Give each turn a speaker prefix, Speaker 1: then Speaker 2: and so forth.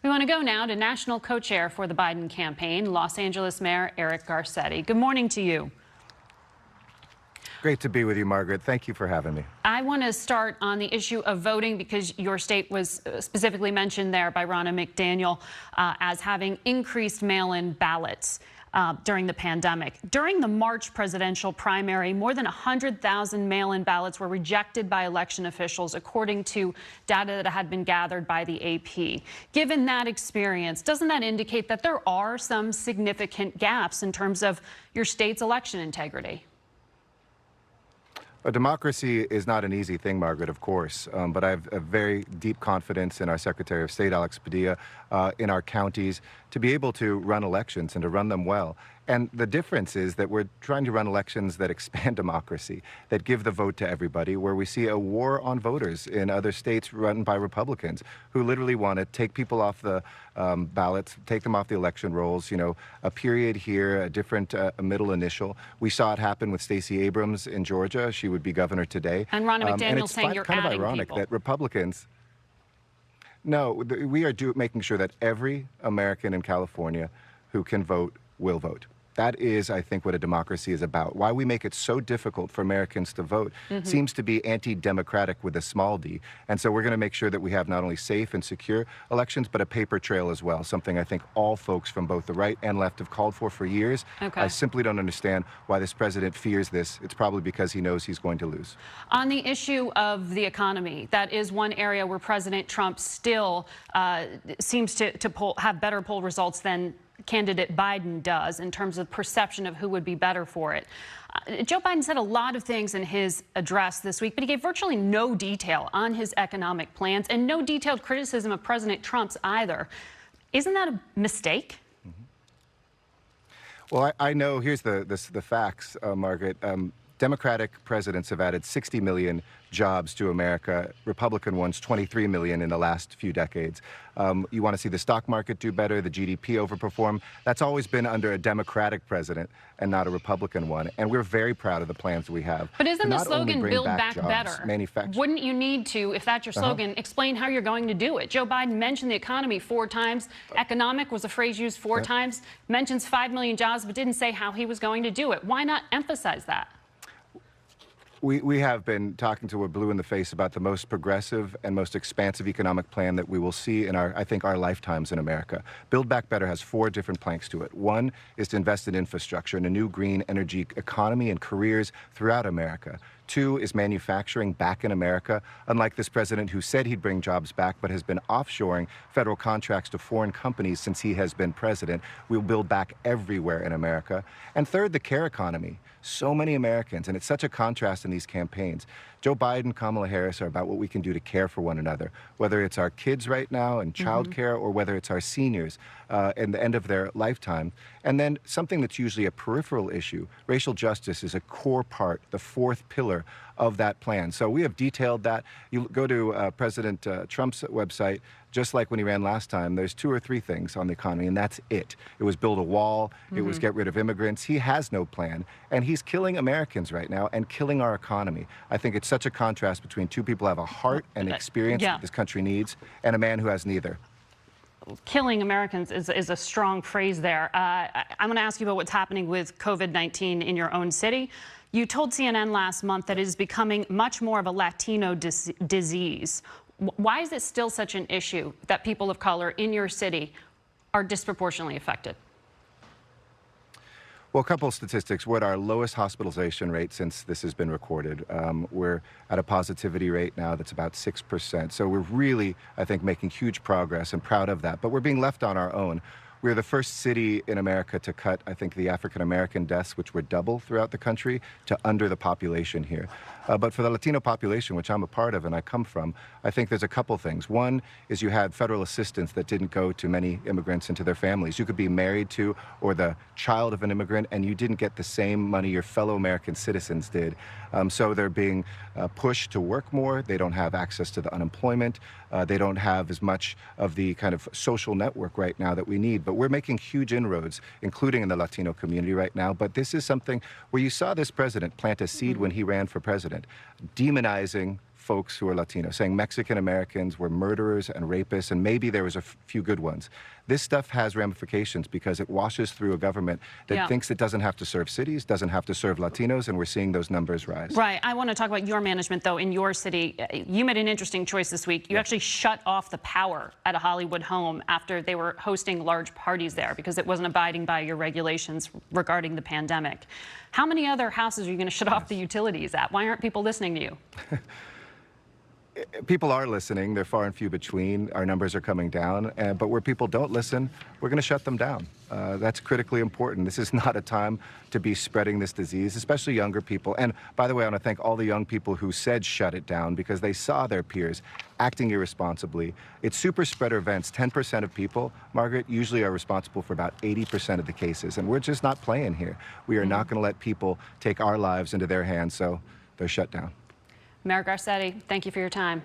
Speaker 1: We want to go now to national co-chair for the Biden campaign, Los Angeles Mayor Eric Garcetti. Good morning to you.
Speaker 2: Great to be with you, Margaret. Thank you for having me.
Speaker 1: I want to start on the issue of voting because your state was specifically mentioned there by Ronna McDaniel as having increased mail-in ballots during the pandemic. During the March presidential primary, more than 100,000 mail-in ballots were rejected by election officials, according to data that had been gathered by the AP. Given that experience, doesn't that indicate that there are some significant gaps in terms of your state's election integrity?
Speaker 2: A democracy is not an easy thing, Margaret, of course, but I have a very deep confidence in our Secretary of State, Alex Padilla, in our counties, to be able to run elections and to run them well. And the difference is that we're trying to run elections that expand democracy, that give the vote to everybody, where we see a war on voters in other states run by Republicans who literally want to take people off the ballots, take them off the election rolls, you know, a period here, a different a middle initial. We saw it happen with Stacey Abrams in Georgia. She would be governor today.
Speaker 1: And Ronna McDaniel saying you're
Speaker 2: kind of
Speaker 1: adding
Speaker 2: ironic
Speaker 1: people.
Speaker 2: that Republicans... No, we are making sure that every American in California who can vote will vote. That is, I think, what a democracy is about. Why we make it so difficult for Americans to vote seems to be anti-democratic with a small d. And so we're going to make sure that we have not only safe and secure elections, but a paper trail as well, something I think all folks from both the right and left have called for years.
Speaker 1: Okay.
Speaker 2: I simply don't understand why this president fears this. It's probably because he knows he's going to lose.
Speaker 1: On the issue of the economy, that is one area where President Trump still seems to have better poll results than candidate Biden does in terms of perception of who would be better for it. Joe Biden said a lot of things in his address this week, but he gave virtually no detail on his economic plans and no detailed criticism of President Trump's either. Isn't that a mistake?
Speaker 2: Well, I know, here's the facts, Margaret. Democratic presidents have added 60 million jobs to America. Republican ones, 23 million in the last few decades. You want to see the stock market do better, the GDP overperform. That's always been under a Democratic president and not a Republican one. And we're very proud of the plans that we have.
Speaker 1: But isn't the slogan Build Back Better?
Speaker 2: Wouldn't
Speaker 1: you need to, if that's your slogan, explain how you're going to do it? Joe Biden mentioned the economy 4 times. Economic was a phrase used 4 times. Mentions 5 million jobs, but didn't say how he was going to do it. Why not emphasize that?
Speaker 2: We have been talking to a blue in the face about the most progressive and most expansive economic plan that we will see in I think our lifetimes in America. Build Back Better has 4 different planks to it. One is to invest in infrastructure and a new green energy economy and careers throughout America. 2 is manufacturing back in America, unlike this president who said he'd bring jobs back but has been offshoring federal contracts to foreign companies since he has been president. We'll build back everywhere in America. And 3rd, the care economy. So many Americans, and it's such a contrast in these campaigns. Joe Biden, Kamala Harris are about what we can do to care for one another, whether it's our kids right now and child care or whether it's our seniors in the end of their lifetime. And then something that's usually a peripheral issue, racial justice is a core part, the 4th pillar of that plan. So we have detailed that. You go to President Trump's website, just like when he ran last time, there's 2 or 3 things on the economy, and that's it. It was build a wall, it was get rid of immigrants. He has no plan, and he's killing Americans right now and killing our economy. I think it's such a contrast between 2 people who have a heart and experience that this country needs, and a man who has neither.
Speaker 1: Killing Americans is a strong phrase there. I'm going to ask you about what's happening with COVID-19 in your own city. You told CNN last month that it is becoming much more of a Latino disease. Why is it still such an issue that people of color in your city are disproportionately affected?
Speaker 2: Well, a couple of statistics. We're at our lowest hospitalization rate since this has been recorded. We're at a positivity rate now that's about 6%. So we're really, I think, making huge progress and proud of that. But we're being left on our own. We're the first city in America to cut, I think, the African-American deaths, which were double throughout the country, to under the population here. But for the Latino population, which I'm a part of and I come from, I think there's a couple things. One is you had federal assistance that didn't go to many immigrants and to their families. You could be married to or the child of an immigrant, and you didn't get the same money your fellow American citizens did. So they're being pushed to work more. They don't have access to the unemployment. They don't have as much of the kind of social network right now that we need. But we're making huge inroads, including in the Latino community right now. But this is something where you saw this president plant a seed when he ran for president, demonizing folks who are Latino, saying Mexican Americans were murderers and rapists, and maybe there was a few good ones. This stuff has ramifications because it washes through a government that thinks it doesn't have to serve cities, doesn't have to serve Latinos, and we're seeing those numbers rise.
Speaker 1: Right. I want to talk about your management, though, in your city. You made an interesting choice this week. You actually shut off the power at a Hollywood home after they were hosting large parties there because it wasn't abiding by your regulations regarding the pandemic. How many other houses are you going to shut off the utilities at? Why aren't people listening to you?
Speaker 2: People are listening. They're far and few between. Our numbers are coming down. But where people don't listen, we're going to shut them down. That's critically important. This is not a time to be spreading this disease, especially younger people. And by the way, I want to thank all the young people who said shut it down because they saw their peers acting irresponsibly. It's super spreader events. 10% of people, Margaret, usually are responsible for about 80% of the cases. And we're just not playing here. We are not going to let people take our lives into their hands, so they're shut down.
Speaker 1: Mayor Garcetti, thank you for your time.